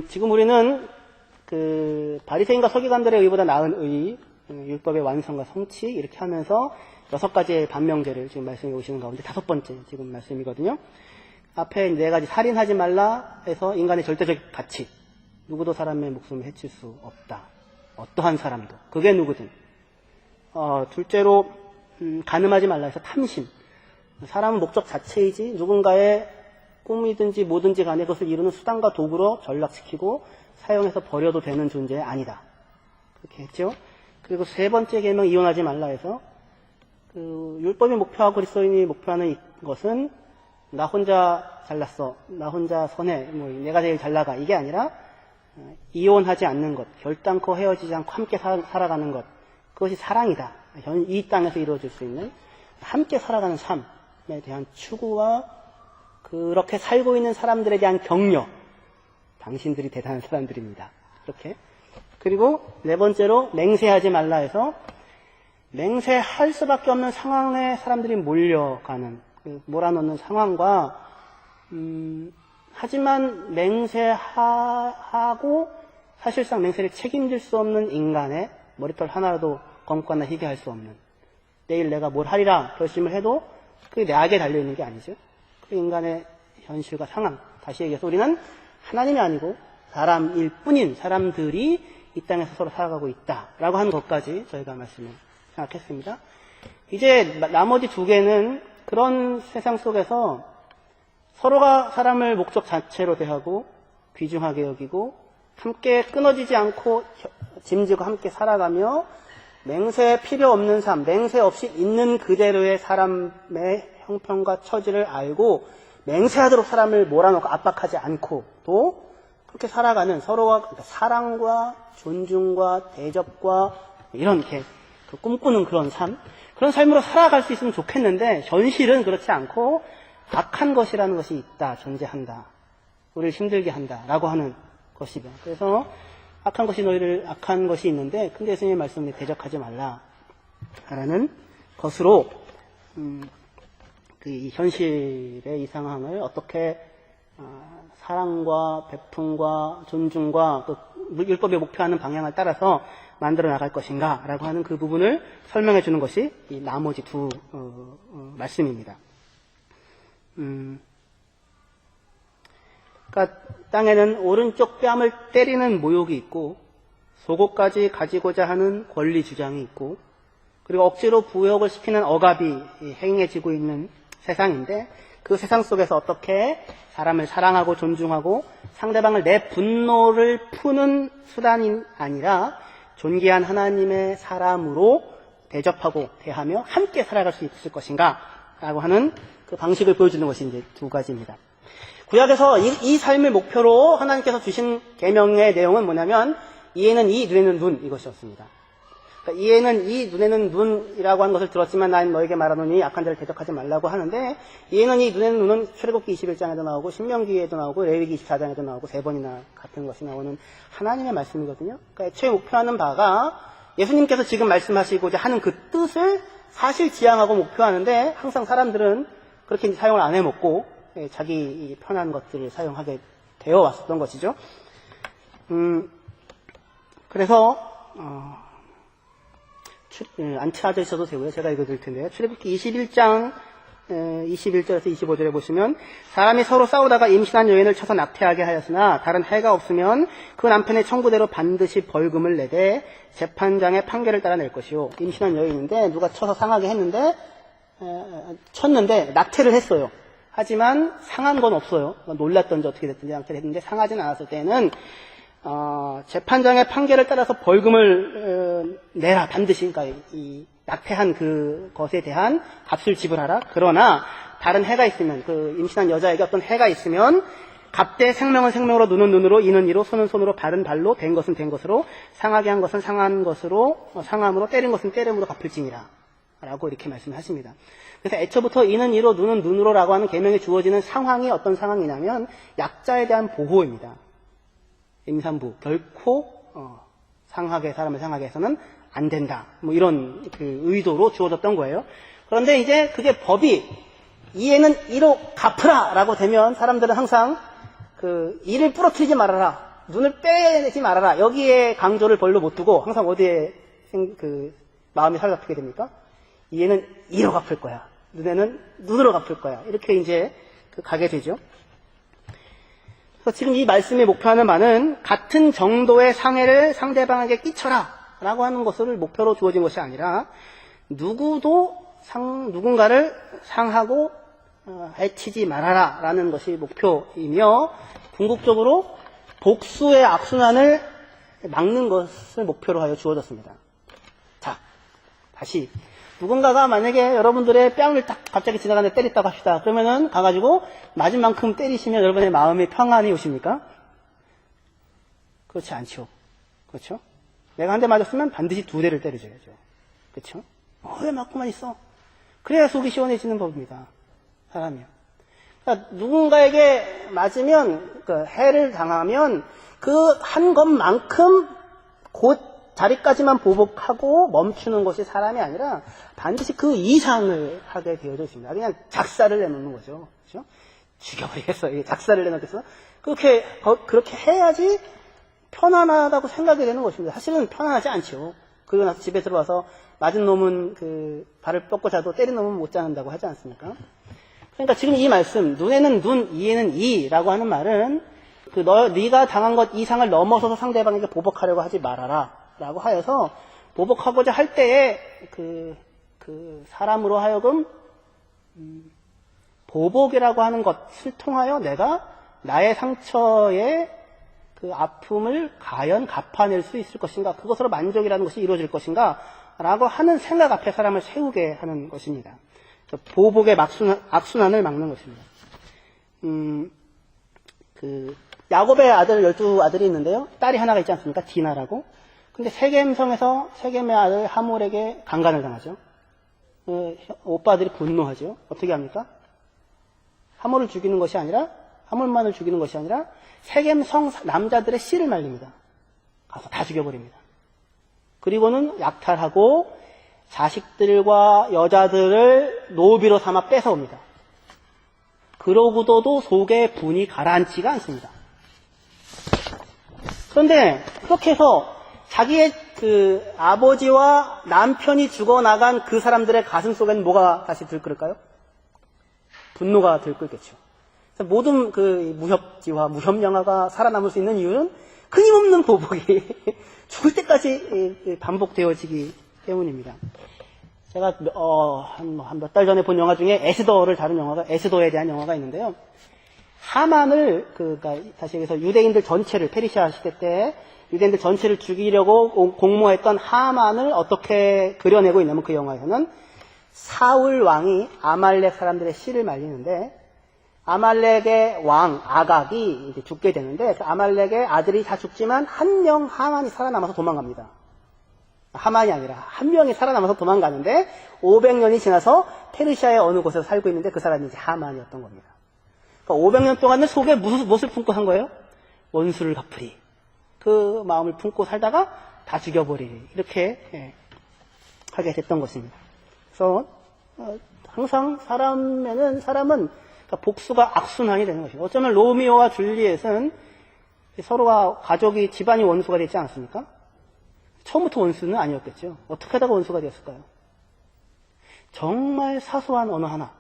지금 우리는 그 바리새인과 서기관들의 의보다 나은 의, 율법의 완성과 성취 이렇게 하면서 6가지의 반명제를 지금 말씀해 오시는 가운데 5번째 지금 말씀이거든요. 앞에 4가지 살인하지 말라 해서 인간의 절대적 가치, 누구도 사람의 목숨을 해칠 수 없다. 어떠한 사람도, 그게 누구든. 둘째로 간음하지 말라 해서 탐심, 사람은 목적 자체이지 누군가의 꿈이든지 뭐든지 간에 그것을 이루는 수단과 도구로 전락시키고 사용해서 버려도 되는 존재 아니다. 그렇게 했죠. 그리고 3번째 계명 이혼하지 말라 해서 그 율법이 목표하고 그리스도인이 목표하는 것은 나 혼자 잘났어, 나 혼자 선해, 뭐 내가 제일 잘 나가 이게 아니라 이혼하지 않는 것, 결단코 헤어지지 않고 함께 살아가는 것, 그것이 사랑이다. 이 땅에서 이루어질 수 있는 함께 살아가는 삶에 대한 추구와 그렇게 살고 있는 사람들에 대한 격려. 당신들이 대단한 사람들입니다. 이렇게. 그리고 4번째로 맹세하지 말라 해서 맹세할 수밖에 없는 상황에 사람들이 몰려가는, 몰아넣는 상황과 하지만 맹세하고 사실상 맹세를 책임질 수 없는 인간의 머리털 하나라도 검거나 희게 할 수 없는, 내일 내가 뭘 하리라 결심을 해도 그게 내 악에 달려있는 게 아니죠. 그 인간의 현실과 상황, 다시 얘기해서 우리는 하나님이 아니고 사람일 뿐인 사람들이 이 땅에서 서로 살아가고 있다라고 하는 것까지 저희가 말씀을 생각했습니다. 이제 나머지 2개는 그런 세상 속에서 서로가 사람을 목적 자체로 대하고 귀중하게 여기고 함께 끊어지지 않고 짐지고 함께 살아가며 맹세 필요 없는 삶, 맹세 없이 있는 그대로의 사람의 형편과 처지를 알고 맹세하도록 사람을 몰아넣고 압박하지 않고 또 그렇게 살아가는 서로가 사랑과 존중과 대접과 이런 게 꿈꾸는 그런 삶, 그런 삶으로 살아갈 수 있으면 좋겠는데 현실은 그렇지 않고 악한 것이라는 것이 있다, 존재한다, 우리를 힘들게 한다라고 하는 것이다. 그래서 악한 것이 있는데 근데 예수님의 말씀에 대적하지 말라라는 것으로 이 현실의 이 상황을 어떻게 사랑과 베품과 존중과 또 율법이 목표하는 방향을 따라서 만들어 나갈 것인가 라고 하는 그 부분을 설명해 주는 것이 이 나머지 2 말씀입니다. 그러니까 땅에는 오른쪽 뺨을 때리는 모욕이 있고 속옷까지 가지고자 하는 권리 주장이 있고 그리고 억지로 부역을 시키는 억압이 행해지고 있는 세상인데 그 세상 속에서 어떻게 사람을 사랑하고 존중하고 상대방을 내 분노를 푸는 수단이 아니라 존귀한 하나님의 사람으로 대접하고 대하며 함께 살아갈 수 있을 것인가 라고 하는 그 방식을 보여주는 것이 이제 2가지입니다. 구약에서 이 삶을 목표로 하나님께서 주신 계명의 내용은 뭐냐면 이에는 이, 눈에는 눈 이것이었습니다. 그러니까 이에는 이, 눈에는 눈이라고 하는 것을 들었지만 난 너에게 말하노니 악한 자를 대적하지 말라고 하는데 이에는 이, 눈에는 눈은 출애굽기 21장에도 나오고 신명기에도 나오고 레위기 24장에도 나오고 3번이나 같은 것이 나오는 하나님의 말씀이거든요. 그러니까 애초에 목표하는 바가 예수님께서 지금 말씀하시고자 하는 그 뜻을 사실 지향하고 목표하는데 항상 사람들은 그렇게 사용을 안 해먹고 자기 편한 것들을 사용하게 되어 왔었던 것이죠. 그래서 안 찾으셔도 되고요. 제가 읽어드릴 텐데요. 출애굽기 21장 21절에서 25절에 보시면 사람이 서로 싸우다가 임신한 여인을 쳐서 낙태하게 하였으나 다른 해가 없으면 그 남편의 청구대로 반드시 벌금을 내되 재판장의 판결을 따라 낼 것이요. 임신한 여인인데 누가 쳐서 상하게 했는데 쳤는데 낙태를 했어요. 하지만 상한 건 없어요. 놀랐던지 어떻게 됐든지 낙태를 했는데 상하지는 않았을 때는 재판장의 판결을 따라서 벌금을 내라 반드시. 그러니까 이 낙태한 그 것에 대한 값을 지불하라. 그러나 다른 해가 있으면 그 임신한 여자에게 어떤 해가 있으면 갑대 생명은 생명으로 눈은 눈으로 이는 이로 손은 손으로 발은 발로 된 것은 된 것으로 상하게 한 것은 상한 것으로 상함으로 때린 것은 때림으로 갚을지니라 라고 이렇게 말씀하십니다. 그래서 애초부터 이는 이로 눈은 눈으로라고 하는 계명이 주어지는 상황이 어떤 상황이냐면 약자에 대한 보호입니다. 임산부 결코 사람을 상하게 해서는 안 된다. 뭐 이런 그 의도로 주어졌던 거예요. 그런데 이제 그게 법이 이에는 이로 갚으라 라고 되면 사람들은 항상 이를 부러뜨리지 말아라. 눈을 빼지 말아라. 여기에 강조를 별로 못 두고 항상 어디에 마음이 사로잡히게 됩니까? 이에는 이로 갚을 거야. 눈에는 눈으로 갚을 거야. 이렇게 이제 가게 되죠. 그래서 지금 이 말씀이 목표하는 바는 같은 정도의 상해를 상대방에게 끼쳐라 라고 하는 것을 목표로 주어진 것이 아니라 누군가를 상하고 해치지 말아라 라는 것이 목표이며 궁극적으로 복수의 악순환을 막는 것을 목표로 하여 주어졌습니다. 자, 다시 누군가가 만약에 여러분들의 뺨을 딱 갑자기 지나가는데 때렸다고 합시다. 그러면은 가가지고 맞은 만큼 때리시면 여러분의 마음에 평안이 오십니까? 그렇지 않죠. 그렇죠? 내가 한 대 맞았으면 반드시 두 대를 때려줘야죠. 그렇죠? 왜 맞고만 있어? 그래야 속이 시원해지는 법입니다. 사람이요. 그러니까 누군가에게 맞으면 해를 당하면 그 한 것만큼 곧 자리까지만 보복하고 멈추는 것이 사람이 아니라 반드시 그 이상을 하게 되어져 있습니다. 그냥 작사를 내놓는 거죠. 그렇죠? 죽여버리겠어. 작사를 내놓겠어. 그렇게 해야지 편안하다고 생각이 되는 것입니다. 사실은 편안하지 않죠. 그리고 나서 집에 들어와서 맞은 놈은 발을 뻗고 자도 때린 놈은 못 자는다고 하지 않습니까? 그러니까 지금 이 말씀, 눈에는 눈, 이에는 이라고 하는 말은 네가 당한 것 이상을 넘어서서 상대방에게 보복하려고 하지 말아라. 라고 하여서 보복하고자 할 때에 사람으로 하여금 보복이라고 하는 것을 통하여 내가 나의 상처의 아픔을 과연 갚아낼 수 있을 것인가, 그것으로 만족이라는 것이 이루어질 것인가 라고 하는 생각 앞에 사람을 세우게 하는 것입니다. 보복의 악순환을 막는 것입니다. 야곱의 아들 12아들이 있는데요. 딸이 하나가 있지 않습니까? 디나라고. 근데 세겜성에서 세겜의 아들 하몰에게 강간을 당하죠. 오빠들이 분노하죠. 어떻게 합니까? 하몰을 죽이는 것이 아니라, 하몰만을 죽이는 것이 아니라 세겜성 남자들의 씨를 말립니다. 가서 다 죽여버립니다. 그리고는 약탈하고 자식들과 여자들을 노비로 삼아 뺏어옵니다. 그러고도 속에 분이 가라앉지가 않습니다. 그런데 그렇게 해서 자기의 아버지와 남편이 죽어나간 그 사람들의 가슴 속에는 뭐가 다시 들끓을까요? 분노가 들끓겠죠. 모든 무협지와 무협영화가 살아남을 수 있는 이유는 끊임없는 보복이 죽을 때까지 반복되어지기 때문입니다. 제가 한 몇 달 전에 본 영화 중에 에스더를 다룬 영화가, 에스더에 대한 영화가 있는데요. 하만을 다시 얘기해서 유대인들 전체를, 페르시아 시대 때 유대인들 전체를 죽이려고 공모했던 하만을 어떻게 그려내고 있냐면, 그 영화에서는 사울 왕이 아말렉 사람들의 씨를 말리는데, 아말렉의 왕 아각이 이제 죽게 되는데, 그 아말렉의 아들이 다 죽지만 한 명 하만이 살아남아서 도망갑니다. 하만이 아니라 한 명이 살아남아서 도망가는데 500년이 지나서 페르시아의 어느 곳에서 살고 있는데 그 사람이 이제 하만이었던 겁니다. 그러니까 500년 동안은 속에 무엇을 품고 산 거예요? 원수를 갚으리. 그 마음을 품고 살다가 다 죽여버리리. 이렇게 하게 됐던 것입니다. 그래서 항상 사람은 그러니까 복수가 악순환이 되는 것이죠. 어쩌면 로미오와 줄리엣은 서로가 가족이 집안이 원수가 되지 않았습니까? 처음부터 원수는 아니었겠죠. 어떻게 하다가 원수가 되었을까요? 정말 사소한 언어 하나.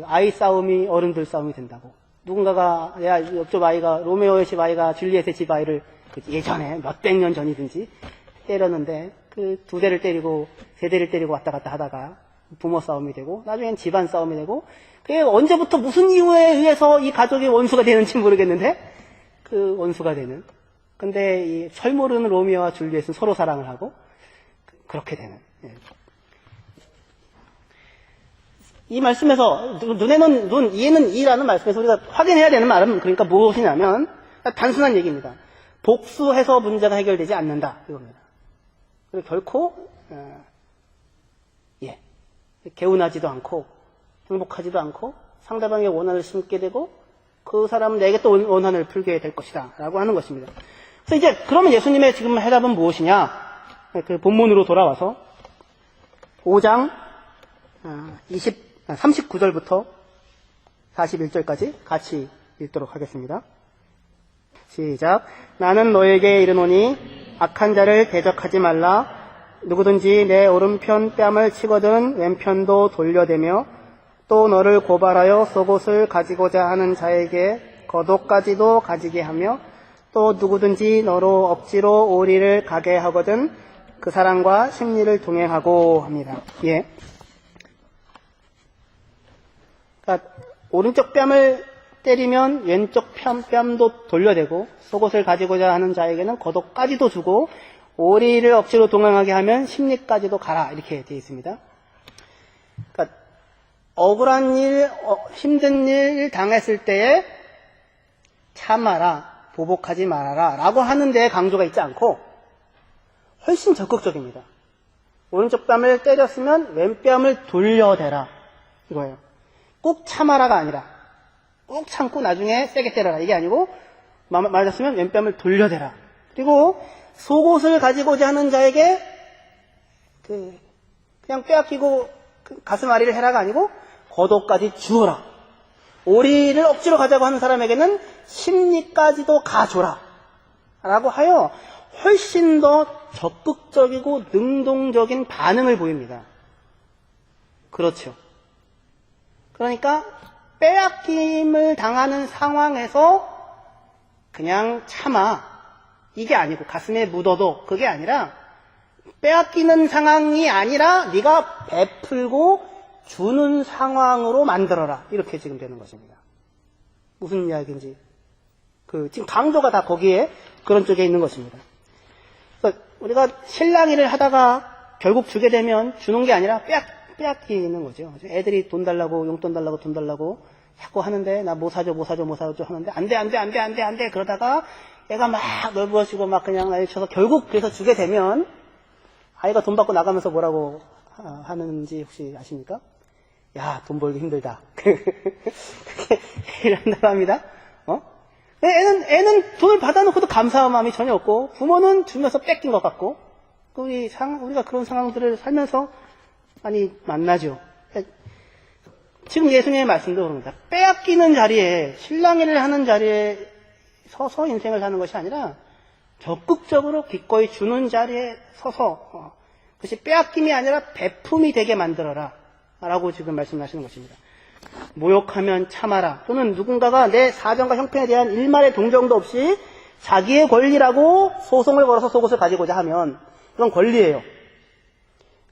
아이 싸움이 어른들 싸움이 된다고. 누군가가, 옆집 아이가, 로메오의 집 아이가 줄리엣의 집 아이를 예전에 몇백 년 전이든지 때렸는데, 두 대를 때리고, 세 대를 때리고 왔다 갔다 하다가 부모 싸움이 되고, 나중엔 집안 싸움이 되고, 그게 언제부터 무슨 이유에 의해서 이 가족이 원수가 되는지 모르겠는데, 원수가 되는. 근데 이 철모르는 로미오와 줄리엣은 서로 사랑을 하고 그렇게 되는. 이 말씀에서 눈에는 눈, 이에는 이라는 말씀에서 우리가 확인해야 되는 말은 그러니까 무엇이냐면 단순한 얘기입니다. 복수해서 문제가 해결되지 않는다 이겁니다. 그리고 결코 개운하지도 않고 행복하지도 않고 상대방의 원한을 심게 되고 그 사람은 내게 또 원한을 풀게 될 것이다 라고 하는 것입니다. 그래서 이제 그러면 예수님의 지금 해답은 무엇이냐? 그 본문으로 돌아와서 5장 39절부터 41절까지 같이 읽도록 하겠습니다. 시작. 나는 너에게 이르노니 악한 자를 대적하지 말라. 누구든지 내 오른편 뺨을 치거든 왼편도 돌려대며 또 너를 고발하여 속옷을 가지고자 하는 자에게 겉옷까지도 가지게 하며 또 누구든지 너로 억지로 오리를 가게 하거든 그 사람과 심리를 동행하고 합니다. 예. 그러니까 오른쪽 뺨을 때리면 왼쪽 뺨도 돌려대고 속옷을 가지고자 하는 자에게는 겉옷까지도 주고 오리를 억지로 동행하게 하면 심리까지도 가라 이렇게 되어 있습니다. 그러니까 억울한 일, 힘든 일 당했을 때에 참아라, 보복하지 말아라 라고 하는데 강조가 있지 않고 훨씬 적극적입니다. 오른쪽 뺨을 때렸으면 왼뺨을 돌려대라 이거예요. 꼭 참아라가 아니라 꼭 참고 나중에 세게 때려라 이게 아니고 맞았으면 왼뺨을 돌려대라. 그리고 속옷을 가지고자 하는 자에게 그냥 빼앗기고 가슴 아리를 해라가 아니고 겉옷까지 주어라. 오리를 억지로 가자고 하는 사람에게는 심리까지도 가줘라 라고 하여 훨씬 더 적극적이고 능동적인 반응을 보입니다. 그렇죠. 그러니까 빼앗김을 당하는 상황에서 그냥 참아 이게 아니고 가슴에 묻어도 그게 아니라 빼앗기는 상황이 아니라 네가 베풀고 주는 상황으로 만들어라 이렇게 지금 되는 것입니다. 무슨 이야기인지 지금 강조가 다 거기에 그런 쪽에 있는 것입니다. 그러니까 우리가 실랑이를 하다가 결국 주게 되면 주는 게 아니라 빼앗기는 거죠. 애들이 돈 달라고 용돈 달라고 돈 달라고 자꾸 하는데 나 뭐 사줘 하는데 안 돼 그러다가 애가 막 넓어지고 막 그냥 나이 쳐서 결국 그래서 주게 되면 아이가 돈 받고 나가면서 뭐라고 하는지 혹시 아십니까? 야, 돈 벌기 힘들다. 이런다고 합니다. 애는 돈을 받아놓고도 감사한 마음이 전혀 없고 부모는 주면서 뺏긴 것 같고 우리가 그런 상황들을 살면서 많이 만나죠. 지금 예수님의 말씀도 그럽니다. 빼앗기는 자리에 실랑이를 하는 자리에 서서 인생을 사는 것이 아니라 적극적으로 기꺼이 주는 자리에 서서 그것이 빼앗김이 아니라 베품이 되게 만들어라 라고 지금 말씀하시는 것입니다. 모욕하면 참아라 또는 누군가가 내 사정과 형편에 대한 일말의 동정도 없이 자기의 권리라고 소송을 걸어서 속옷을 가지고자 하면 이건 권리예요.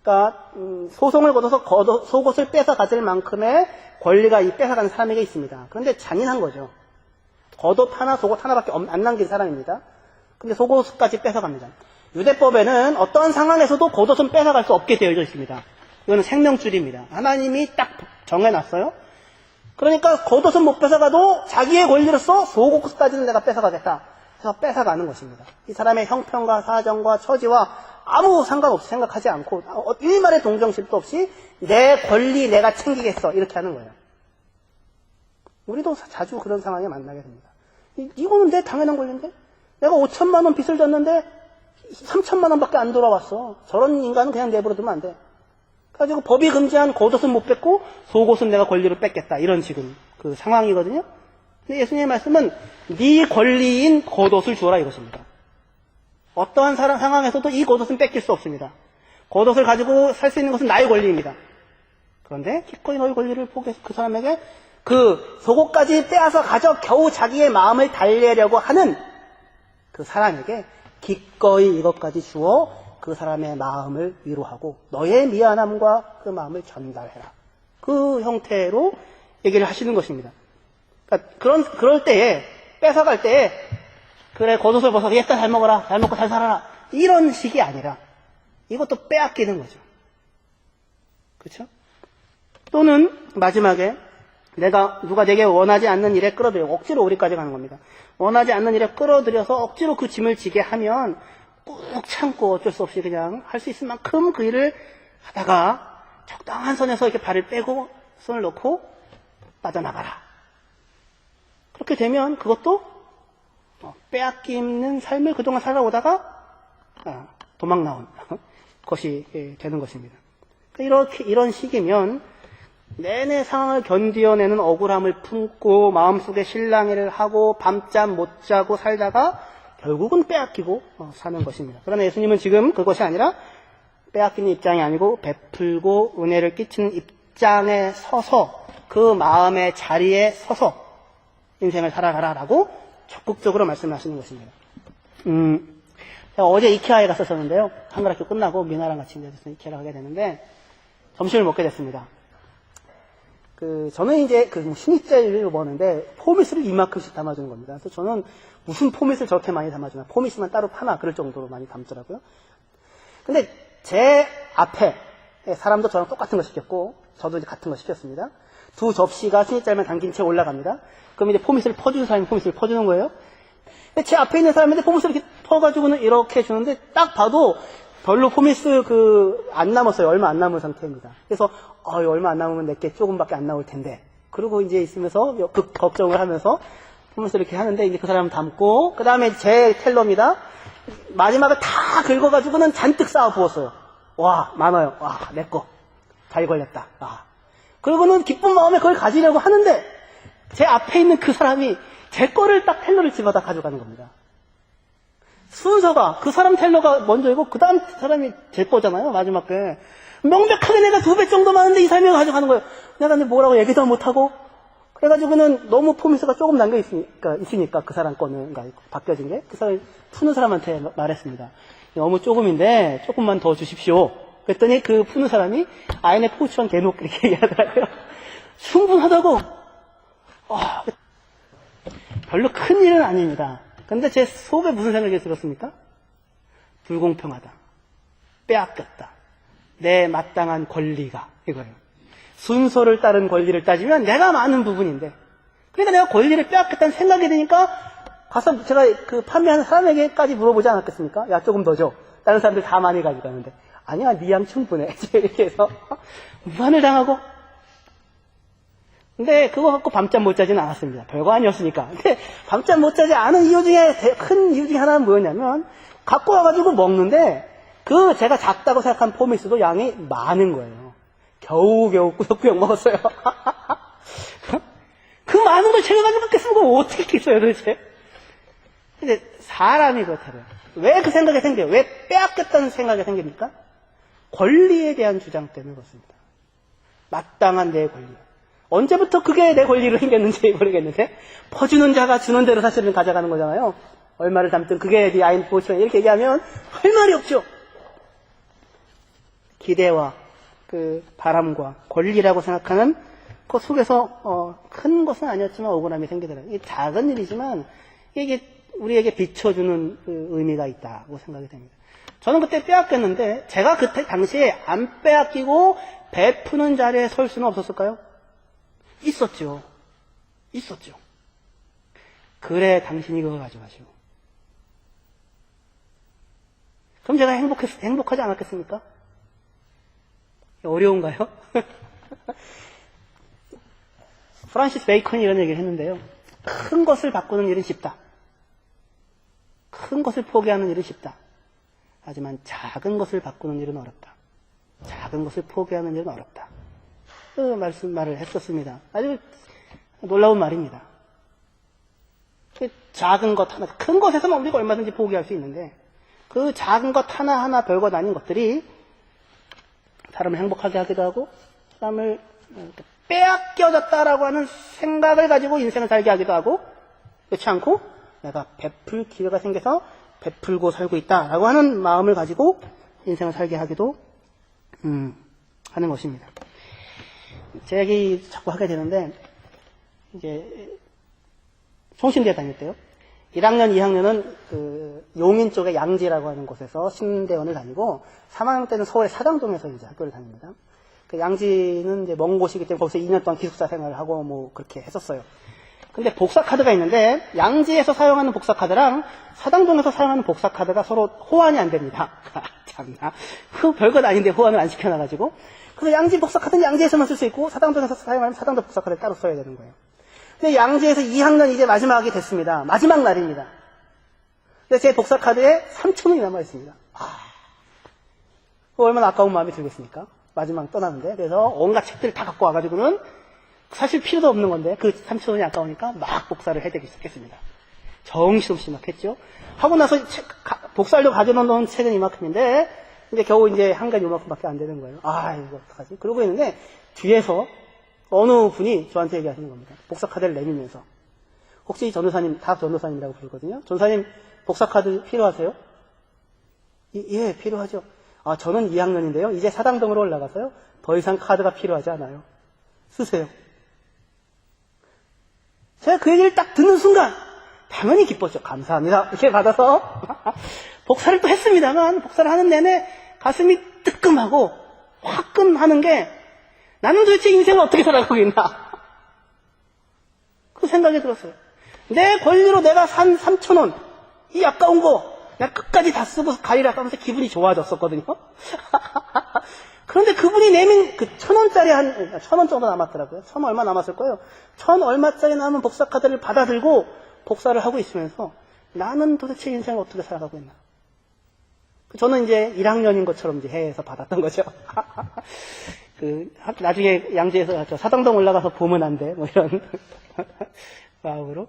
그러니까 소송을 걸어서 속옷을 뺏어 가질 만큼의 권리가 이 뺏어가는 사람에게 있습니다. 그런데 잔인한 거죠. 겉옷 하나 속옷 하나밖에 안 남긴 사람입니다. 근데 속옷까지 뺏어갑니다. 유대법에는 어떤 상황에서도 겉옷은 뺏어갈 수 없게 되어져 있습니다. 이거는 생명줄입니다. 하나님이 딱 정해놨어요. 그러니까 겉옷은 못 뺏어가도 자기의 권리로서 속옷까지는 내가 뺏어가겠다 해서 뺏어가는 것입니다. 이 사람의 형편과 사정과 처지와 아무 상관없이 생각하지 않고 일말의 동정심도 없이 내 권리 내가 챙기겠어 이렇게 하는 거예요. 우리도 자주 그런 상황에 만나게 됩니다. 이거는 내 당연한 권리인데 내가 5천만 원 빚을 졌는데 3천만 원밖에 안 돌아왔어. 저런 인간은 그냥 내버려두면 안 돼. 그래가지고 법이 금지한 겉옷은 못 뺏고 속옷은 내가 권리로 뺏겠다. 이런 지금 그 상황이거든요. 근데 예수님의 말씀은 네 권리인 겉옷을 주어라 이것입니다. 어떠한 상황에서도 이 겉옷은 뺏길 수 없습니다. 겉옷을 가지고 살 수 있는 것은 나의 권리입니다. 그런데 기꺼이 너의 권리를 포기해서 그 사람에게 그 속옷까지 빼앗아 가져 겨우 자기의 마음을 달래려고 하는 그 사람에게 기꺼이 이것까지 주어 그 사람의 마음을 위로하고 너의 미안함과 그 마음을 전달해라. 그 형태로 얘기를 하시는 것입니다. 그러니까 그럴 때에 뺏어갈 때에 그래 겉옷을 벗어서 얘다 잘 먹어라 잘 먹고 잘 살아라 이런 식이 아니라 이것도 빼앗기는 거죠. 그렇죠? 또는 마지막에 누가 내게 원하지 않는 일에 끌어들여 억지로 오리까지 가는 겁니다. 원하지 않는 일에 끌어들여서 억지로 그 짐을 지게 하면 꾹 참고 어쩔 수 없이 그냥 할 수 있을 만큼 그 일을 하다가 적당한 선에서 이렇게 발을 빼고 손을 넣고 빠져나가라. 그렇게 되면 그것도 빼앗기는 삶을 그동안 살아오다가 도망 나온 것이 되는 것입니다. 이런 식이면 내내 상황을 견디어내는 억울함을 품고 마음속에 실랑이를 하고 밤잠 못 자고 살다가 결국은 빼앗기고 사는 것입니다. 그러나 예수님은 지금 그것이 아니라 빼앗기는 입장이 아니고 베풀고 은혜를 끼치는 입장에 서서 그 마음의 자리에 서서 인생을 살아가라라고 적극적으로 말씀하시는 것입니다. 제가 어제 이케아에 갔었는데요. 한글학교 끝나고 미나랑 같이 이제 이케아를 가게 되는데 점심을 먹게 됐습니다. 저는 이제 신입자를 먹었는데 포미스를 이만큼씩 담아주는 겁니다. 그래서 저는 무슨 포미스를 저렇게 많이 담아주나, 포미스만 따로 파나 그럴 정도로 많이 담더라고요. 근데 제 앞에 사람도 저랑 똑같은 거 시켰고 저도 이제 같은 거 시켰습니다. 두 접시가 신입자만 담긴 채 올라갑니다. 그럼 이제 포미스를 퍼주는 사람이 포미스를 퍼주는 거예요. 근데 제 앞에 있는 사람인데 포미스를 이렇게 퍼가지고는 이렇게 주는데 딱 봐도 별로 포미스 안 남았어요. 얼마 안 남은 상태입니다. 그래서 얼마 안 남으면 내게 조금밖에 안 나올 텐데. 그러고 이제 있으면서 극 걱정을 하면서 포미스를 이렇게 하는데 이제 그 사람 담고 그 다음에 제 텔러입니다. 마지막에 다 긁어가지고는 잔뜩 쌓아 부었어요. 와, 많아요. 와, 내 거. 잘 걸렸다. 아. 그리고는 기쁜 마음에 그걸 가지려고 하는데 제 앞에 있는 그 사람이 제 거를 딱 텔러를 집어다 가져가는 겁니다. 순서가 그 사람 텔러가 먼저이고 그 다음 사람이 제 거잖아요. 마지막에 명백하게 내가 2배 정도 많은데 이 사람이 가져가는 거예요. 내가 근데 뭐라고 얘기도 못하고 그래가지고는 너무 포미스가 조금 있으니까 그 사람 거는 그러니까 바뀌어진 게 그 사람이 푸는 사람한테 말했습니다. 너무 조금인데 조금만 더 주십시오. 그랬더니 그 푸는 사람이 아인의 포우치원 대놓고 이렇게 얘기하더라고요. 충분하다고. 별로 큰 일은 아닙니다. 근데 제 속에 무슨 생각이 들었습니까? 불공평하다. 빼앗겼다. 내 마땅한 권리가 이거예요. 순서를 따른 권리를 따지면 내가 많은 부분인데 그러니까 내가 권리를 빼앗겼다는 생각이 드니까 가서 제가 판매하는 사람에게까지 물어보지 않았겠습니까? 야, 조금 더 줘. 다른 사람들 다 많이 가져가는데 아니야, 네 양 충분해. 이렇게 해서 무한을 당하고 근데 그거 갖고 밤잠 못 자지는 않았습니다. 별거 아니었으니까. 근데 밤잠 못 자지 않은 이유 중에 큰 이유 중에 하나는 뭐였냐면 갖고 와가지고 먹는데 제가 작다고 생각한 포미스도 양이 많은 거예요. 겨우겨우 꾸역꾸역 먹었어요. 그 많은 걸 제가 가지고 먹겠으면 어떻게 했겠어요 도대체. 근데 사람이 그렇다고요. 왜 그 생각이 생겨요? 왜 빼앗겼다는 생각이 생깁니까? 권리에 대한 주장 때문에 그렇습니다. 마땅한 내 권리. 언제부터 그게 내 권리로 생겼는지 모르겠는데 퍼주는 자가 주는 대로 사실은 가져가는 거잖아요. 얼마를 담든 그게 네 아인 보시면 이렇게 얘기하면 할 말이 없죠. 기대와 바람과 권리라고 생각하는 그 속에서 큰 것은 아니었지만 억울함이 생기더라고요. 이게 작은 일이지만 이게 우리에게 비춰주는 의미가 있다고 생각이 됩니다. 저는 그때 빼앗겼는데 제가 그때 당시에 안 빼앗기고 베푸는 자리에 설 수는 없었을까요? 있었죠. 그래 당신이 그거 가져가시오. 그럼 제가 행복하지 않았겠습니까? 어려운가요? 프란시스 베이컨이 이런 얘기를 했는데요. 큰 것을 바꾸는 일은 쉽다. 큰 것을 포기하는 일은 쉽다. 하지만 작은 것을 바꾸는 일은 어렵다. 작은 것을 포기하는 일은 어렵다. 그 말을 했었습니다. 아주 놀라운 말입니다. 작은 것 하나, 큰 것에서는 우리가 얼마든지 포기할 수 있는데 그 작은 것 하나하나 별것 아닌 것들이 사람을 행복하게 하기도 하고 사람을 빼앗겨졌다라고 하는 생각을 가지고 인생을 살게 하기도 하고 그렇지 않고 내가 베풀 기회가 생겨서 베풀고 살고 있다라고 하는 마음을 가지고 인생을 살게 하기도 하는 것입니다. 제 얘기 자꾸 하게 되는데 이제 송신대에 다닐 때요. 1학년, 2학년은 용인 쪽의 양지라고 하는 곳에서 신대원을 다니고 3학년 때는 서울의 사당동에서 이제 학교를 다닙니다. 양지는 이제 먼 곳이기 때문에 거기서 2년 동안 기숙사 생활을 하고 뭐 그렇게 했었어요. 근데 복사카드가 있는데 양지에서 사용하는 복사카드랑 사당동에서 사용하는 복사카드가 서로 호환이 안 됩니다. 참나. 그 별것 아닌데 호환을 안 시켜놔가지고. 그래서 양지 복사카드는 양지에서만 쓸 수 있고 사당동에서 사용하면 사당동 복사카드를 따로 써야 되는 거예요. 근데 양지에서 2학년 이제 마지막이 됐습니다. 마지막 날입니다. 근데 제 복사카드에 3,000원이 남아있습니다. 얼마나 아까운 마음이 들겠습니까? 마지막 떠나는데. 그래서 온갖 책들을 다 갖고 와가지고는 사실 필요도 없는 건데 그 3,000원이 아까우니까 막 복사를 해대기 시작했습니다. 정신없이 막 했죠. 하고 나서 복사하려고 가져놓은 책은 이만큼인데 이제 겨우 이제 한 가지 요만큼밖에 안 되는 거예요. 아, 이거 어떡하지? 그러고 있는데 뒤에서 어느 분이 저한테 얘기하시는 겁니다. 복사 카드를 내밀면서. 혹시 전도사님, 다 전도사님이라고 부르거든요. 전도사님 복사 카드 필요하세요? 예, 필요하죠. 아, 저는 2학년인데요. 이제 사당동으로 올라가서요. 더 이상 카드가 필요하지 않아요. 쓰세요. 제가 그 얘기를 딱 듣는 순간 당연히 기뻤죠. 감사합니다. 이렇게 받아서 복사를 또 했습니다만 복사를 하는 내내 가슴이 뜨끔하고 화끈하는 게 나는 도대체 인생을 어떻게 살아가고 있나 그 생각이 들었어요. 내 권리로 내가 산 3,000원 이 아까운 거 내가 끝까지 다 쓰고 가리라 하면서 기분이 좋아졌었거든요. 그런데 그분이 내민 그 1,000원짜리 1,000원 정도 남았더라고요. 1,000원 얼마 남았을 거예요. 1,000 얼마짜리 남은 복사 카드를 받아들고 복사를 하고 있으면서 나는 도대체 인생을 어떻게 살아가고 있나. 저는 이제 1학년인 것처럼 이제 해외에서 받았던 거죠. 나중에 양주에서 저 사당동 올라가서 보면 안 돼. 뭐 이런 마음으로.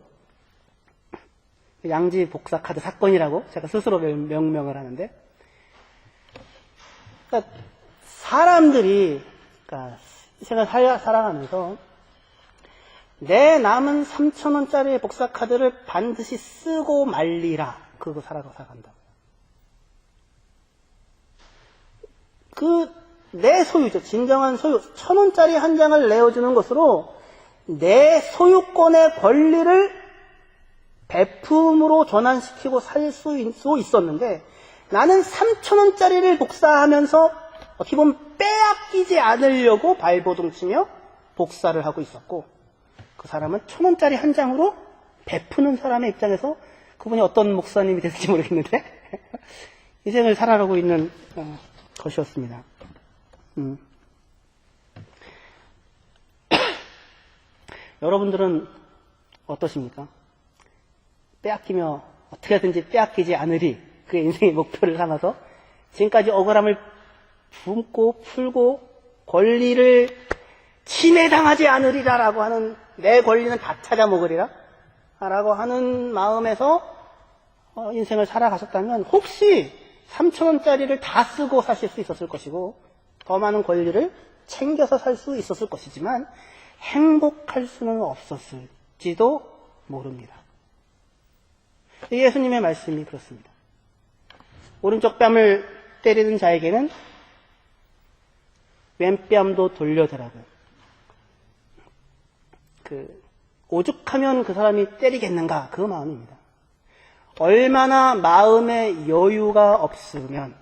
양지 복사 카드 사건이라고 제가 스스로 명명을 하는데. 그러니까 사람들이, 그러니까 세상을 살아가면서 내 남은 3,000원짜리 복사 카드를 반드시 쓰고 말리라. 그거 살아간다고요. 내 소유죠. 진정한 소유. 1,000원짜리 한 장을 내어주는 것으로 내 소유권의 권리를 배품으로 전환시키고 살 수 있었는데 나는 3,000원짜리를 복사하면서 어떻게 보면 빼앗기지 않으려고 발버둥 치며 복사를 하고 있었고 그 사람은 1,000원짜리 한 장으로 베푸는 사람의 입장에서 그분이 어떤 목사님이 됐을지 모르겠는데 인생을 살아가고 있는 것이었습니다. 여러분들은 어떠십니까? 빼앗기며 어떻게든지 빼앗기지 않으리 그 인생의 목표를 삼아서 지금까지 억울함을 품고 풀고 권리를 침해당하지 않으리라라고 하는 내 권리는 다 찾아먹으리라 라고 하는 마음에서 인생을 살아가셨다면 혹시 3,000원짜리를 다 쓰고 사실 수 있었을 것이고 더 많은 권리를 챙겨서 살 수 있었을 것이지만 행복할 수는 없었을지도 모릅니다. 예수님의 말씀이 그렇습니다. 오른쪽 뺨을 때리는 자에게는 왼뺨도 돌려대라고요. 오죽하면 그 사람이 때리겠는가 그 마음입니다. 얼마나 마음에 여유가 없으면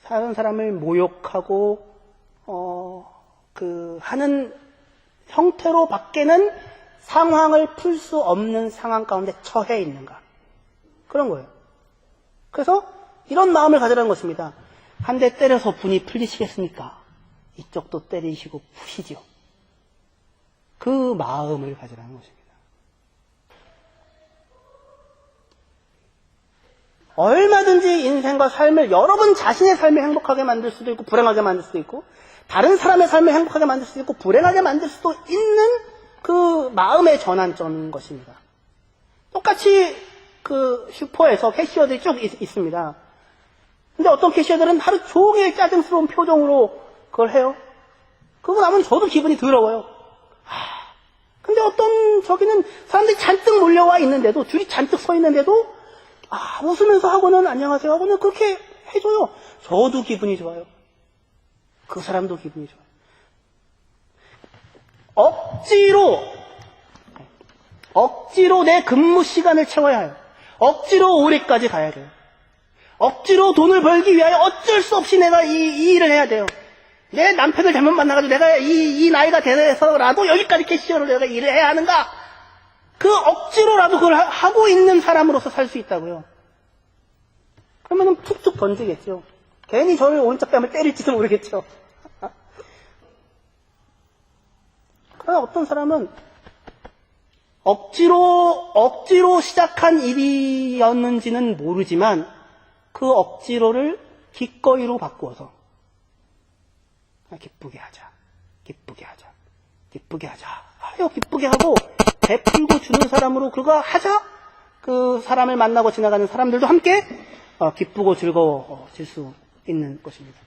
사는 사람을 모욕하고 하는 형태로 밖에는 상황을 풀 수 없는 상황 가운데 처해 있는가 그런 거예요. 그래서 이런 마음을 가지라는 것입니다. 한 대 때려서 분이 풀리시겠습니까? 이쪽도 때리시고 푸시죠. 그 마음을 가지라는 것입니다. 얼마든지 인생과 삶을 여러분 자신의 삶을 행복하게 만들 수도 있고 불행하게 만들 수도 있고 다른 사람의 삶을 행복하게 만들 수도 있고 불행하게 만들 수도 있는 그 마음의 전환점인 것입니다. 똑같이 그 슈퍼에서 캐시어들이 쭉 있습니다. 근데 어떤 캐시어들은 하루 종일 짜증스러운 표정으로 그걸 해요. 그러고 나면 저도 기분이 더러워요. 근데 어떤 저기는 사람들이 잔뜩 몰려와 있는데도 줄이 잔뜩 서 있는데도 웃으면서 하고는 안녕하세요 하고는 그렇게 해줘요. 저도 기분이 좋아요. 그 사람도 기분이 좋아요. 억지로 내 근무 시간을 채워야 해요. 억지로 오래까지 가야 돼요. 억지로 돈을 벌기 위하여 어쩔 수 없이 내가 이 일을 해야 돼요. 내 남편을 잘못 만나가지고 내가 이 나이가 돼서라도 여기까지 캐시어를 내가 일을 해야 하는가? 그 억지로라도 그걸 하고 있는 사람으로서 살 수 있다고요. 그러면은 툭툭 던지겠죠. 괜히 저를 오른쪽 뺨을 때릴지도 모르겠죠. 그러나 어떤 사람은 억지로 시작한 일이었는지는 모르지만 그 억지로를 기꺼이로 바꾸어서 기쁘게 하자. 기쁘게 하자. 기쁘게 하자. 아유, 기쁘게 하고, 베풀고 주는 사람으로 그거 하자. 그 사람을 만나고 지나가는 사람들도 함께 기쁘고 즐거워질 수 있는 것입니다.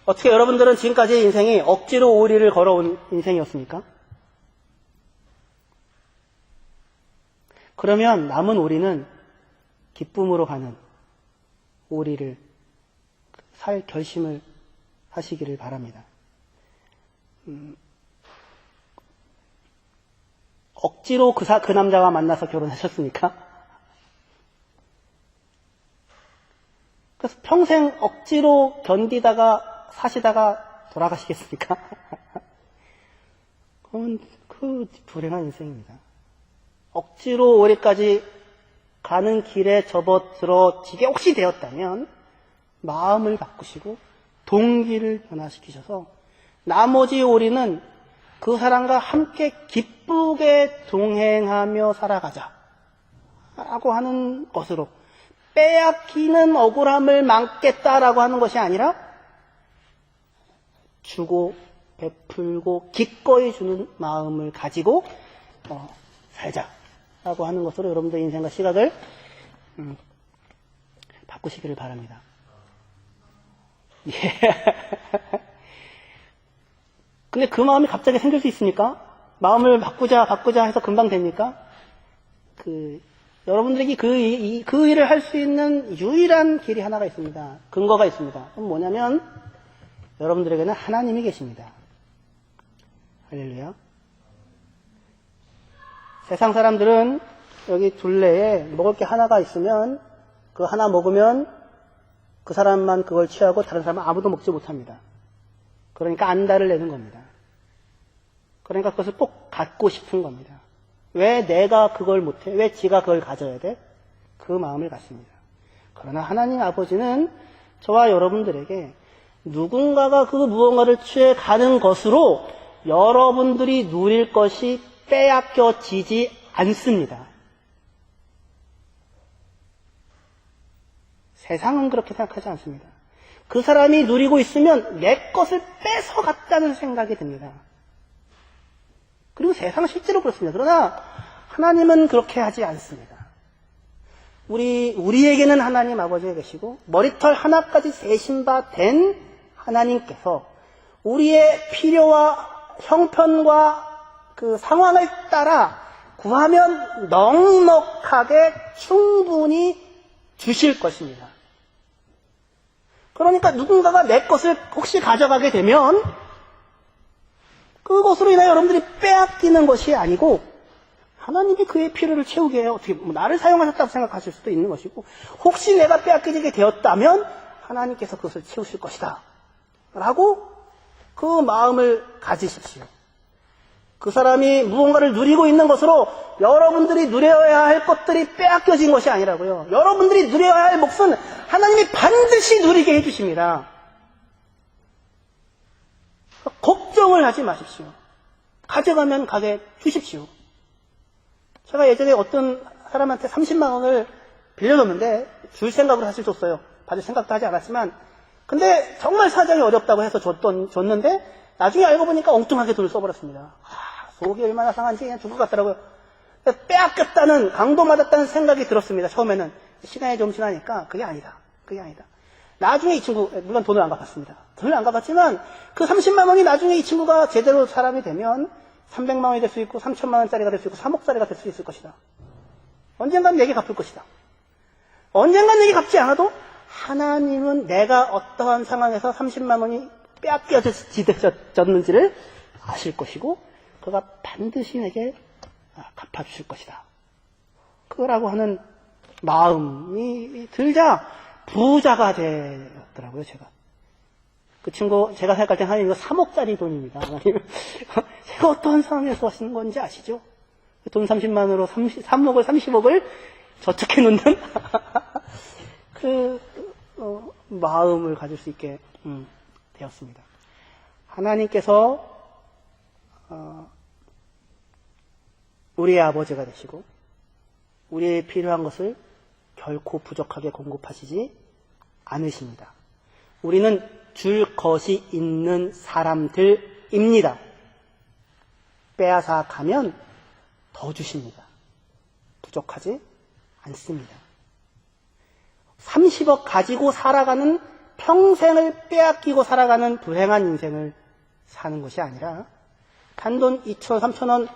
어떻게 여러분들은 지금까지 인생이 억지로 오리를 걸어온 인생이었습니까? 그러면 남은 오리는 기쁨으로 가는 오리를 살 결심을 하시기를 바랍니다. 억지로 그 남자와 만나서 결혼하셨습니까? 그래서 평생 억지로 견디다가 사시다가 돌아가시겠습니까? 그건 그 불행한 인생입니다. 억지로 올해까지 가는 길에 접어들어지게 혹시 되었다면 마음을 바꾸시고 동기를 변화시키셔서 나머지 오리는 그 사람과 함께 기쁘게 동행하며 살아가자 라고 하는 것으로 빼앗기는 억울함을 막겠다라고 하는 것이 아니라 주고 베풀고 기꺼이 주는 마음을 가지고 살자라고 하는 것으로 여러분들의 인생과 시각을 바꾸시기를 바랍니다. 예. 근데 그 마음이 갑자기 생길 수 있습니까? 마음을 바꾸자 해서 금방 됩니까? 여러분들에게 그 일을 할 수 있는 유일한 길이 하나가 있습니다. 근거가 있습니다. 그건 뭐냐면, 여러분들에게는 하나님이 계십니다. 할렐루야. 세상 사람들은 여기 둘레에 먹을 게 하나가 있으면, 그 하나 먹으면 그 사람만 그걸 취하고 다른 사람은 아무도 먹지 못합니다. 그러니까 안달을 내는 겁니다. 그러니까 그것을 꼭 갖고 싶은 겁니다. 왜 내가 그걸 못해? 왜 지가 그걸 가져야 돼? 그 마음을 갖습니다. 그러나 하나님 아버지는 저와 여러분들에게 누군가가 그 무언가를 취해 가는 것으로 여러분들이 누릴 것이 빼앗겨지지 않습니다. 세상은 그렇게 생각하지 않습니다. 그 사람이 누리고 있으면 내 것을 뺏어갔다는 생각이 듭니다. 그리고 세상은 실제로 그렇습니다. 그러나 하나님은 그렇게 하지 않습니다. 우리에게는 하나님 아버지가 계시고 머리털 하나까지 세신 바 된 하나님께서 우리의 필요와 형편과 그 상황을 따라 구하면 넉넉하게 충분히 주실 것입니다. 그러니까 누군가가 내 것을 혹시 가져가게 되면 그것으로 인하여 여러분들이 빼앗기는 것이 아니고 하나님이 그의 필요를 채우게 해요. 어떻게 나를 사용하셨다고 생각하실 수도 있는 것이고 혹시 내가 빼앗기게 되었다면 하나님께서 그것을 채우실 것이다 라고 그 마음을 가지십시오. 그 사람이 무언가를 누리고 있는 것으로 여러분들이 누려야 할 것들이 빼앗겨진 것이 아니라고요. 여러분들이 누려야 할 몫은 하나님이 반드시 누리게 해주십니다. 걱정을 하지 마십시오. 가져가면 가게 주십시오. 제가 예전에 어떤 사람한테 30만 원을 빌려줬는데 줄 생각으로 사실 줬어요. 받을 생각도 하지 않았지만 근데 정말 사정이 어렵다고 해서 줬는데 나중에 알고 보니까 엉뚱하게 돈을 써버렸습니다. 속이 얼마나 상한지 그냥 죽을 것 같더라고요. 빼앗겼다는, 강도맞았다는 생각이 들었습니다. 처음에는. 시간이 좀 지나니까 그게 아니다. 나중에 이 친구, 물론 돈을 안 갚았습니다. 돈을 안 갚았지만 그 30만 원이 나중에 이 친구가 제대로 사람이 되면 300만 원이 될 수 있고 3천만 원짜리가 될 수 있고 3억짜리가 될 수 있을 것이다. 언젠간 내게 갚을 것이다. 언젠간 내게 갚지 않아도 하나님은 내가 어떠한 상황에서 30만 원이 빼앗겨졌는지를 아실 것이고 그가 반드시 내게 갚아주실 것이다. 그거라고 하는 마음이 들자 부자가 되었더라고요, 제가. 그 친구, 제가 생각할 때 하나님 이거 3억짜리 돈입니다. 하나님. 제가 어떠한 상황에서 하시는 건지 아시죠? 돈 30만 원으로 3억을, 30억을 저축해 놓는 마음을 가질 수 있게 되었습니다. 하나님께서 우리의 아버지가 되시고 우리의 필요한 것을 결코 부족하게 공급하시지 않으십니다. 우리는 줄 것이 있는 사람들입니다. 빼앗아 가면 더 주십니다. 부족하지 않습니다. 30억 가지고 살아가는, 평생을 빼앗기고 살아가는 불행한 인생을 사는 것이 아니라 단돈 2,000원, 3,000원,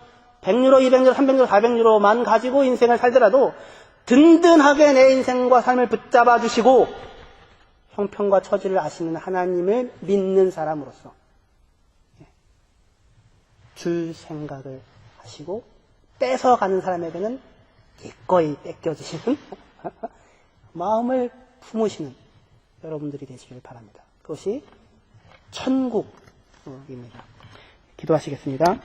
100유로, 200유로, 300유로, 400유로만 가지고 인생을 살더라도 든든하게 내 인생과 삶을 붙잡아 주시고 형편과 처지를 아시는 하나님을 믿는 사람으로서 줄 생각을 하시고 뺏어가는 사람에게는 기꺼이 뺏겨주시는 마음을 품으시는 여러분들이 되시길 바랍니다. 그것이 천국입니다. 기도하시겠습니다.